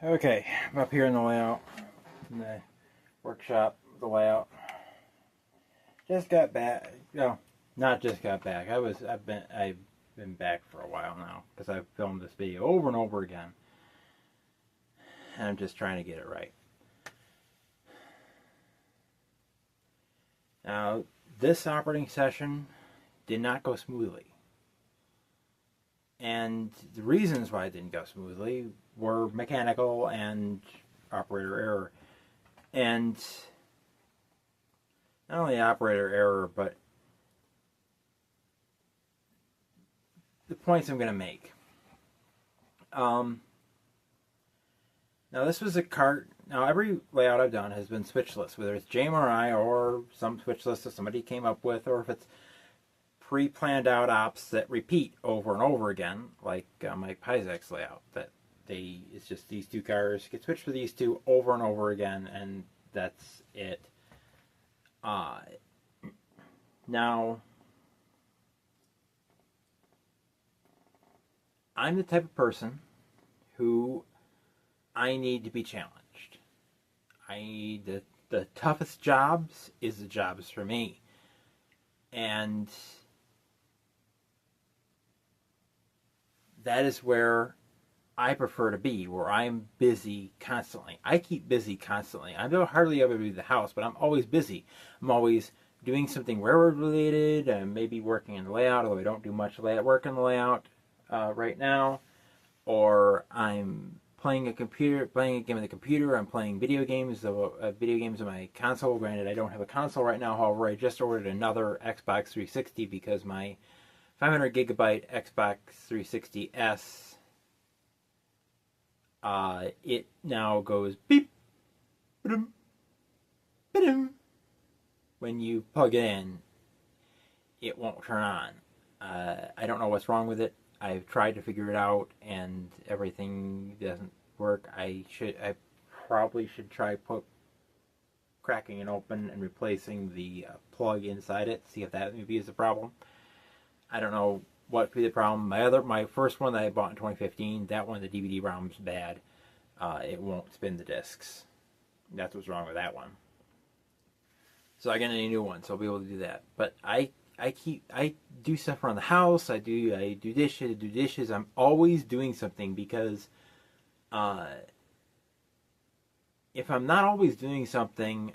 Okay, I'm up here in the layout, in the workshop, the layout. Just got back. No, not just got back. I've been back for a while now because I've filmed this video over and over again, and I'm just trying to get it right. Now, this operating session did not go smoothly. And the reasons why it didn't go smoothly were mechanical and operator error. And not only operator error, but the points I'm going to make. Now this was a cart. Now every layout I've done has been switchless, whether it's JMRI or some switch list that somebody came up with, or if it's pre-planned out ops that repeat over and over again, like Mike Pizak's layout. It's just these two cars get switched for these two over and over again, and that's it. Now, I'm the type of person who I need to be challenged. The toughest jobs is the jobs for me. And that is where I prefer to be, where I'm busy constantly. I keep busy constantly. I don't hardly ever leave the house, but I'm always busy. I'm always doing something railroad related, and maybe working in the layout, although I don't do much work in the layout right now. Or I'm playing a game on the computer. I'm playing video games on my console. Granted, I don't have a console right now. However, I just ordered another Xbox 360 because my 500 gigabyte Xbox 360S, it now goes beep, ba-dum, ba-dum. When you plug it in, it won't turn on. I don't know what's wrong with it. I've tried to figure it out, and everything doesn't work. I probably should try cracking it open and replacing the plug inside it. See if that maybe is a problem. I don't know what could be the problem. My first one that I bought in 2015, that one, the DVD ROM's bad. It won't spin the discs. That's what's wrong with that one. So I get a new one, so I'll be able to do that. But I do stuff around the house. I do dishes. I'm always doing something because if I'm not always doing something,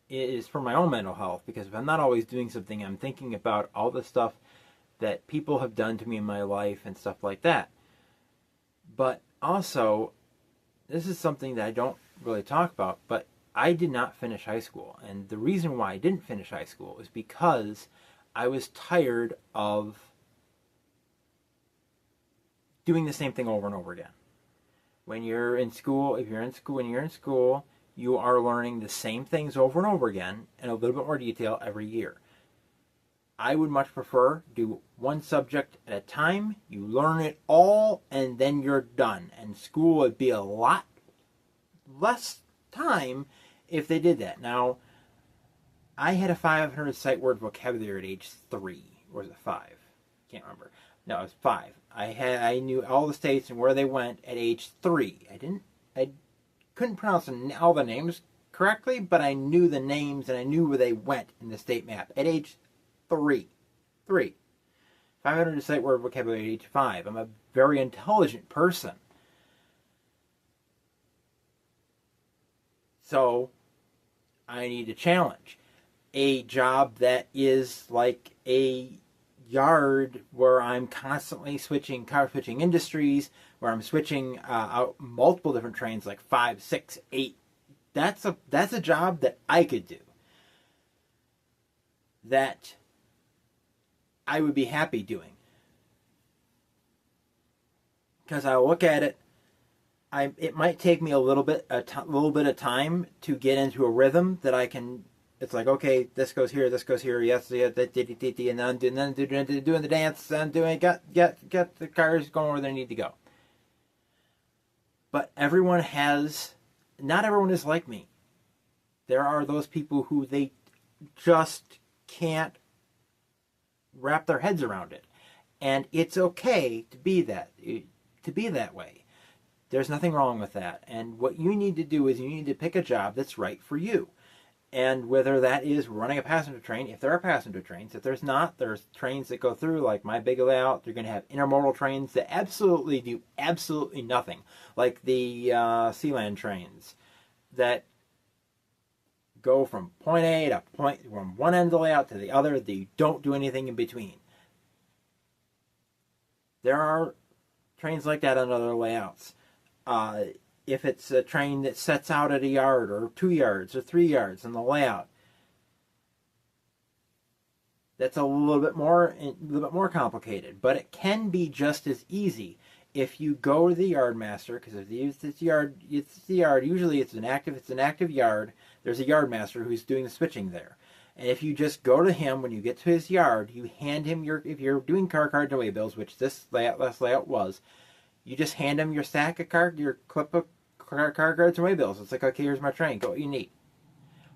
it is for my own mental health. Because if I'm not always doing something, I'm thinking about all the stuff that people have done to me in my life and stuff like that. But also, this is something that I don't really talk about, but I did not finish high school. And the reason why I didn't finish high school is because I was tired of doing the same thing over and over again. When you're in school, you are learning the same things over and over again in a little bit more detail every year. I would much prefer do one subject at a time. You learn it all, and then you're done. And school would be a lot less time if they did that. Now, I had a 500 sight word vocabulary at age 3. Or was it 5? Can't remember. No, it was 5. I knew all the states and where they went at age 3. I couldn't pronounce all the names correctly, but I knew the names and I knew where they went in the state map at age 3. 500 sight word vocabulary at age 5. I'm a very intelligent person. So, I need a challenge. A job that is like a yard where I'm constantly switching industries, where I'm switching out multiple different trains, like 5, 6, 8. That's a job that I could do. That I would be happy doing. Because I look at it, it might take me a little bit of time to get into a rhythm that I can. It's like, okay, this goes here, yes, and then doing the dance and get the cars going where they need to go. But not everyone is like me. There are those people who they just can't wrap their heads around it, and it's okay to be that way. There's nothing wrong with that. And what you need to do is you need to pick a job that's right for you. And whether that is running a passenger train, if there are passenger trains, if there's not, there's trains that go through, like my big layout. They're going to have intermodal trains that absolutely do absolutely nothing, like the Sealand trains that go from point A to from one end of the layout to the other. They don't do anything in between. There are trains like that on other layouts. If it's a train that sets out at a yard or 2 yards or 3 yards in the layout, that's a little bit more complicated. But it can be just as easy if you go to the yard master, because if it's the yard. Usually it's an active yard. There's a yard master who's doing the switching there. And if you just go to him when you get to his yard, you hand him if you're doing car cards and waybills, which this last layout was, you just hand him your stack of your clip of car cards and waybills. It's like, okay, here's my train. Go what you need.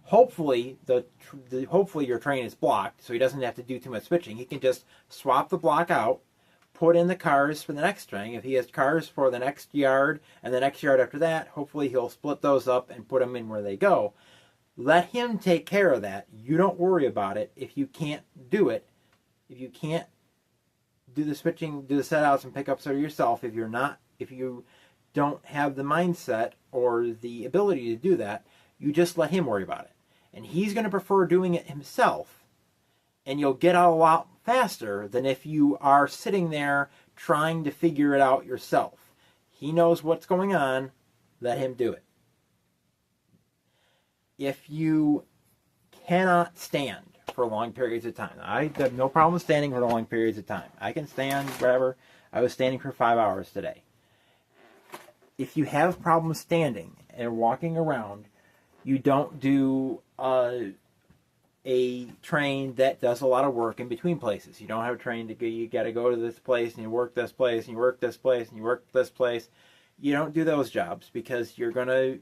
Hopefully, hopefully your train is blocked, so he doesn't have to do too much switching. He can just swap the block out, put in the cars for the next train. If he has cars for the next yard and the next yard after that, hopefully he'll split those up and put them in where they go. Let him take care of that. You don't worry about it. If you can't do it, if you can't do the switching, do the set outs and pickups yourself, if you don't have the mindset or the ability to do that, you just let him worry about it. And he's going to prefer doing it himself. And you'll get out a lot faster than if you are sitting there trying to figure it out yourself. He knows what's going on. Let him do it. If you cannot stand for long periods of time, I have no problem standing for long periods of time. I can stand whatever. I was standing for 5 hours today. If you have problems standing and walking around, you don't do a train that does a lot of work in between places. You don't have a train to go. You got to go to this place and you work this place and you work this place and you work this place. You don't do those jobs because you're gonna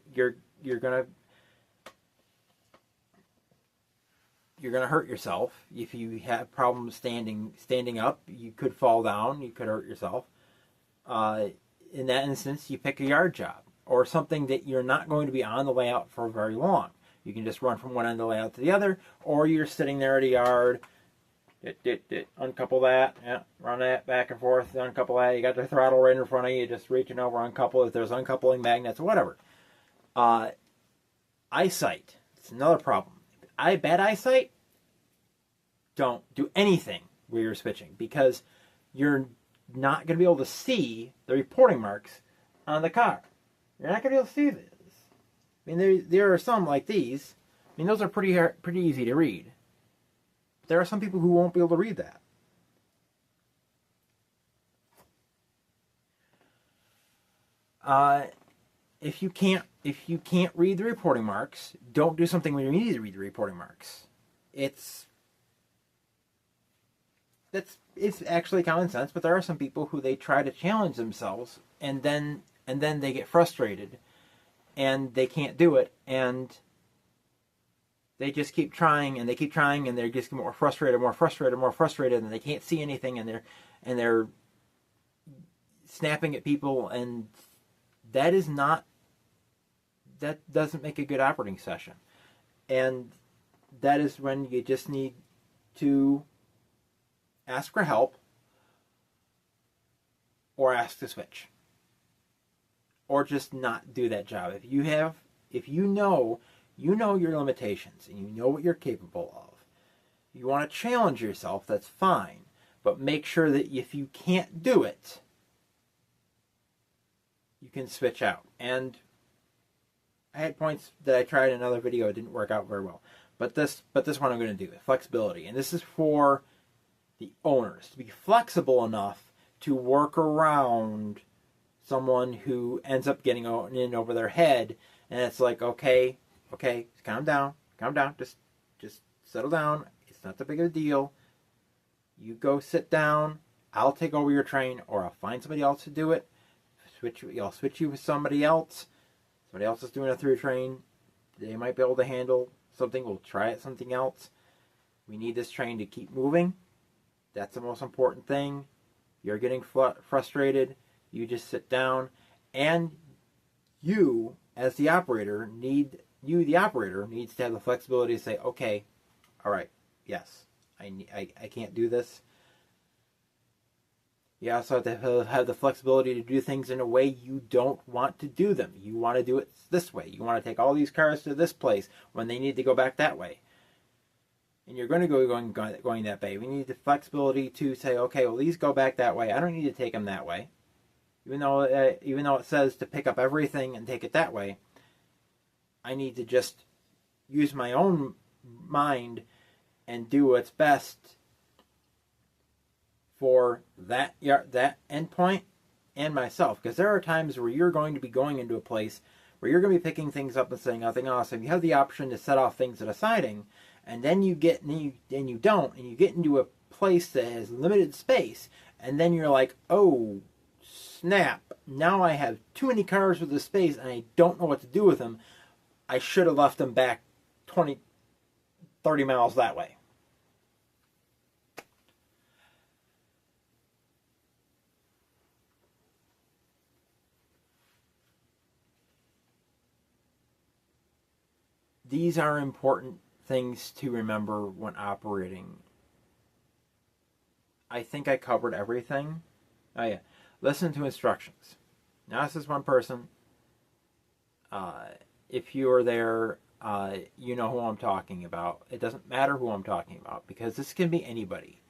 hurt yourself. If you have problems standing up, you could fall down. You could hurt yourself. In that instance, you pick a yard job or something that you're not going to be on the layout for very long. You can just run from one end of the layout to the other, or you're sitting there at a yard, uncouple that, run that back and forth, uncouple that. You got the throttle right in front of you, just reaching over, uncouple if there's uncoupling magnets or whatever. Eyesight, it's another problem. Bad eyesight, don't do anything where you're switching because you're not going to be able to see the reporting marks on the car. You're not going to be able to see this. I mean, there are some like these. I mean, those are pretty easy to read. But there are some people who won't be able to read that. If you can't read the reporting marks, don't do something where you need to read the reporting marks. It's actually common sense, but there are some people who they try to challenge themselves and then they get frustrated and they can't do it and they just keep trying and they keep trying and they're just more frustrated and they can't see anything and they're snapping at people, and that doesn't make a good operating session. And that is when you just need to ask for help or ask to switch. Or just not do that job. If you know your limitations and you know what you're capable of, you want to challenge yourself, that's fine. But make sure that if you can't do it, you can switch out. And I had points that I tried in another video, it didn't work out very well. But this one I'm going to do, flexibility. And this is for the owners to be flexible enough to work around someone who ends up getting in over their head, and it's like, okay, calm down, just settle down. It's not that big of a deal. You go sit down. I'll take over your train, or I'll find somebody else to do it. I'll switch you with somebody else. Somebody else is doing it through a train. They might be able to handle something. We'll try it something else. We need this train to keep moving. That's the most important thing. You're getting frustrated. You just sit down And you, as the operator, the operator needs to have the flexibility to say, okay, all right, yes, I can't do this. You also have to have the flexibility to do things in a way you don't want to do them. You want to do it this way. You want to take all these cars to this place when they need to go back that way. And you're going to go going that way. We need the flexibility to say, okay, well, these go back that way. I don't need to take them that way. Even though it says to pick up everything and take it that way, I need to just use my own mind and do what's best for that endpoint and myself. Because there are times where you're going to be going into a place where you're going to be picking things up and saying nothing awesome. You have the option to set off things at a siding, and then you get and you don't, and you get into a place that has limited space, and then you're like, oh snap! Now I have too many cars with the space, and I don't know what to do with them. I should have left them back 20, 30 miles that way. These are important things to remember when operating. I think I covered everything. Oh yeah. Listen to instructions. Now this is one person. If you are there, you know who I'm talking about. It doesn't matter who I'm talking about because this can be anybody.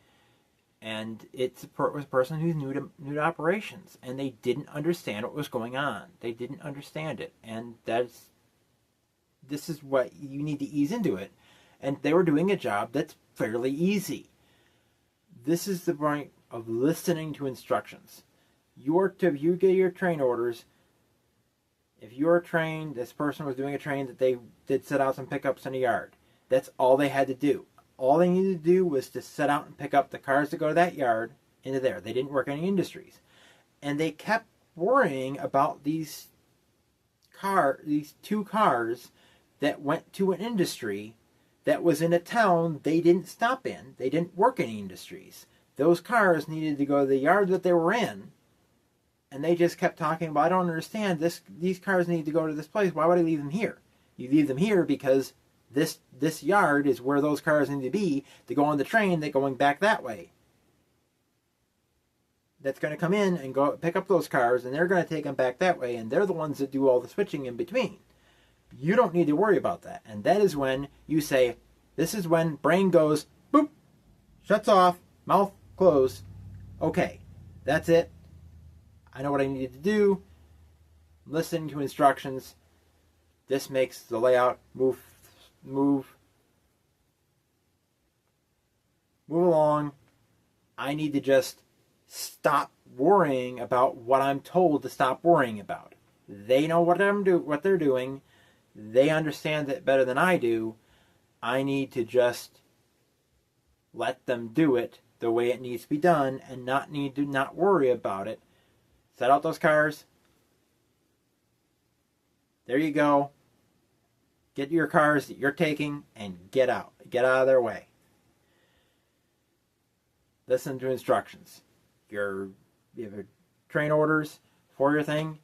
And it was a person who's new to operations, and they didn't understand what was going on. They didn't understand it, and this is what you need to ease into it. And they were doing a job that's fairly easy. This is the point of listening to instructions. You get your train orders. If you're trained, this person was doing a train that they did set out some pickups in a yard. That's all they had to do. All they needed to do was to set out and pick up the cars that go to that yard into there. They didn't work any industries. And they kept worrying about these two cars that went to an industry that was in a town they didn't stop in. They didn't work any industries. Those cars needed to go to the yard that they were in, and they just kept talking about, I don't understand, these cars need to go to this place. Why would I leave them here? You leave them here because this yard is where those cars need to be to go on the train that's going back that way. That's going to come in and go pick up those cars, and they're going to take them back that way, and they're the ones that do all the switching in between. You don't need to worry about that. And that is when you say, this is when brain goes, boop, shuts off, mouth closed. Okay, that's it. I know what I needed to do. Listening to instructions. This makes the layout move along. I need to just stop worrying about what I'm told to stop worrying about. They know what they're doing. They understand it better than I do. I need to just let them do it the way it needs to be done and not worry about it. Set out those cars. There you go. Get your cars that you're taking and get out. Get out of their way. Listen to instructions. You have train orders for your thing.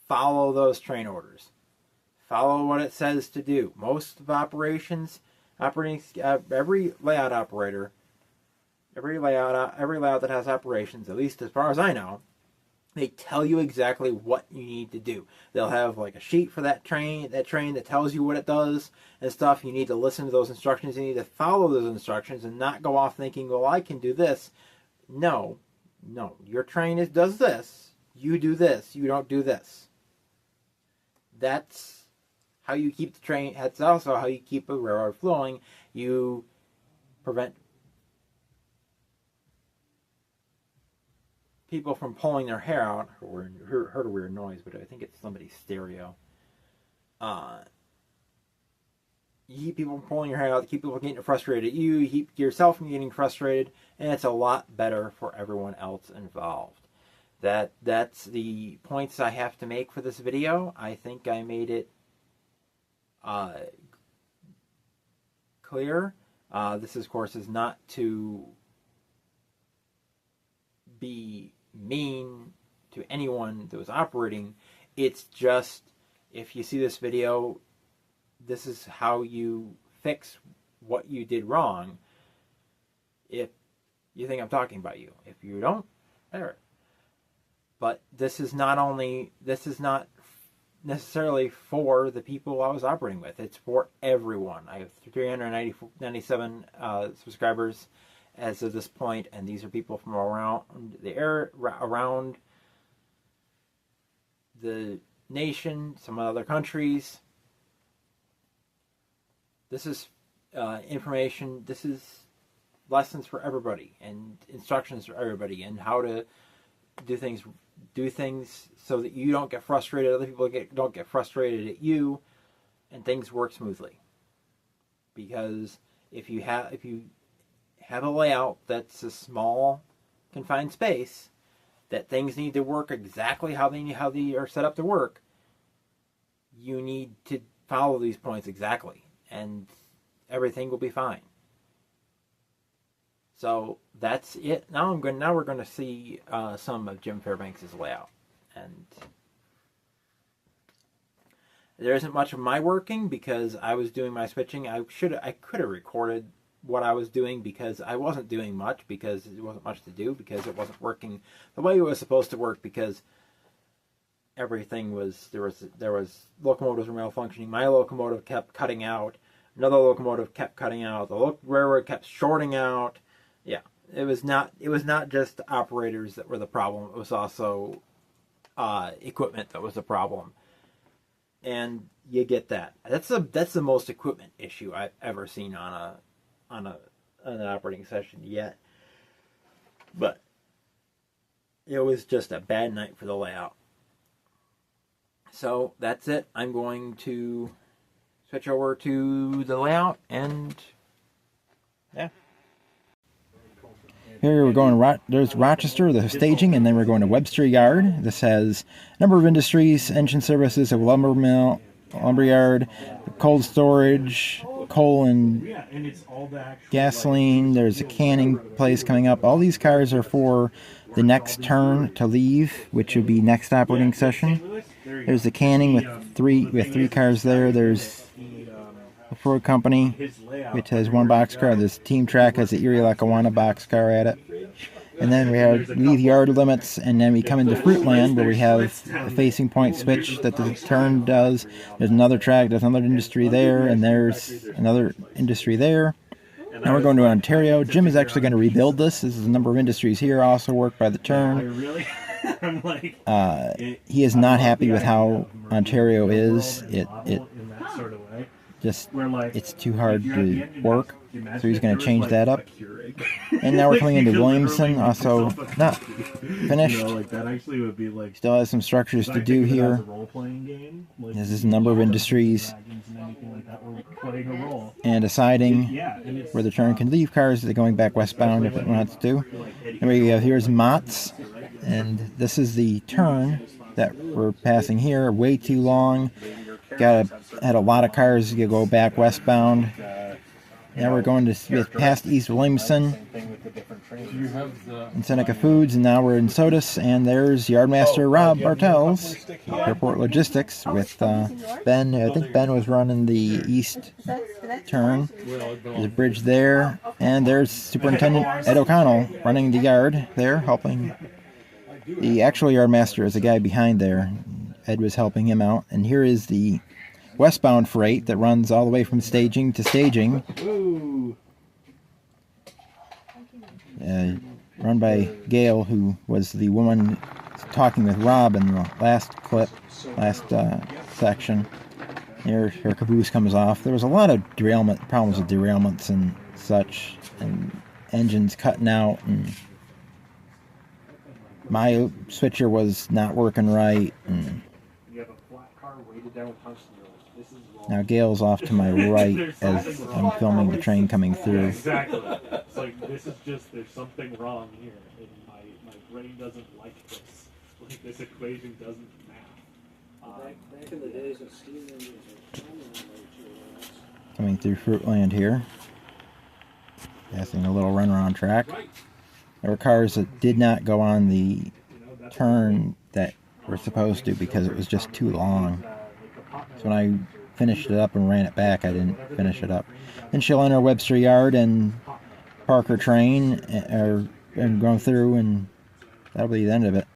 Follow those train orders. Follow what it says to do. Most of every layout operator, every layout that has operations, at least as far as I know, they tell you exactly what you need to do. They'll have like a sheet for that train that tells you what it does and stuff. You need to listen to those instructions. You need to follow those instructions and not go off thinking, well, I can do this. No. Your train does this. You do this. You don't do this. That's how you keep the train. That's also how you keep a railroad flowing. You prevent people from pulling their hair out. Heard a weird noise, but I think it's somebody's stereo. You keep people from pulling your hair out. You keep people getting frustrated. You keep yourself from getting frustrated, and it's a lot better for everyone else involved. That's the points I have to make for this video. I think I made it clear. This, of course, is not to be mean to anyone that was operating. It's just, if you see this video, this is how you fix what you did wrong. If you think I'm talking about you. If you don't, there. But this is not necessarily for the people I was operating with. It's for everyone. I have 397 subscribers as of this point, and these are people from around the nation, some other countries. This is information. This is lessons for everybody and instructions for everybody, and how to do things so that you don't get frustrated, other people don't get frustrated at you, and things work smoothly. Because if you have a layout that's a small, confined space, that things need to work exactly how they are set up to work, you need to follow these points exactly, and everything will be fine. So that's it. Now we're going to see some of Jim Fairbanks' layout, and there isn't much of my working because I was doing my switching. I could have recorded what I was doing because I wasn't doing much, because there wasn't much to do, because it wasn't working the way it was supposed to work, because everything was there was locomotives were malfunctioning. My locomotive kept cutting out. Another locomotive kept cutting out. The railroad kept shorting out. Yeah, it was not just operators that were the problem. It was also equipment that was the problem. And you get that. That's the most equipment issue I've ever seen on an operating session yet. But it was just a bad night for the layout. So that's it. I'm going to switch over to the layout, and yeah. Here we're going, there's Rochester, the staging, and then we're going to Webster Yard. This has a number of industries, engine services, a lumber mill, lumber yard, cold storage, coal and gasoline. There's a canning place coming up. All these cars are for the next turn to leave, which would be next operating session. There's the canning with three cars there. There's the Ford Company, which has one boxcar. This Team Track has the Erie Lackawanna boxcar at it. And then we leave yard limits, and then we come into Fruitland, where we have a facing point switch that the turn does. There's another track, there's another industry there, and there's another industry there. Now we're going to Ontario. Jim is actually going to rebuild this. This is a number of industries here, also work by the turn. He is not happy with how Ontario is. It's too hard to work, so he's going to change that up. And now we're coming into Williamson, also not finished. Still has some structures to do here. This is a number of industries. And a siding where the turn can leave cars. They're going back westbound if it wants to. And we have here's Mott's, and this is the turn that we're passing here. Way too long. Had a lot of cars to go back westbound. Now we're going to past East Williamson and Seneca Foods, and now we're in Sodus, and there's Yardmaster Rob Bartels, Airport Logistics, with Ben. I think Ben was running the east turn. There's a bridge there, and there's Superintendent Ed O'Connell running the yard there, helping. The actual Yardmaster is the guy behind there. Ed was helping him out, and here is the westbound freight that runs all the way from staging to staging. Run by Gail, who was the woman talking with Rob in the last section. Here, her caboose comes off. There was a lot of problems with derailments and such, and engines cutting out, and my switcher was not working right, and now Gail's off to my right as I'm filming the train coming through. Exactly. It's like, this is just, there's something wrong here, and my brain doesn't like this. Like, this equation doesn't math. Back in the days of steam engines, Coming through Fruitland here. Passing a little runaround track. There were cars that did not go on the turn that we're supposed to, because it was just too long. So when I finished it up and ran it back, I didn't finish it up. Then she'll enter Webster Yard and park her train and go through, and that'll be the end of it.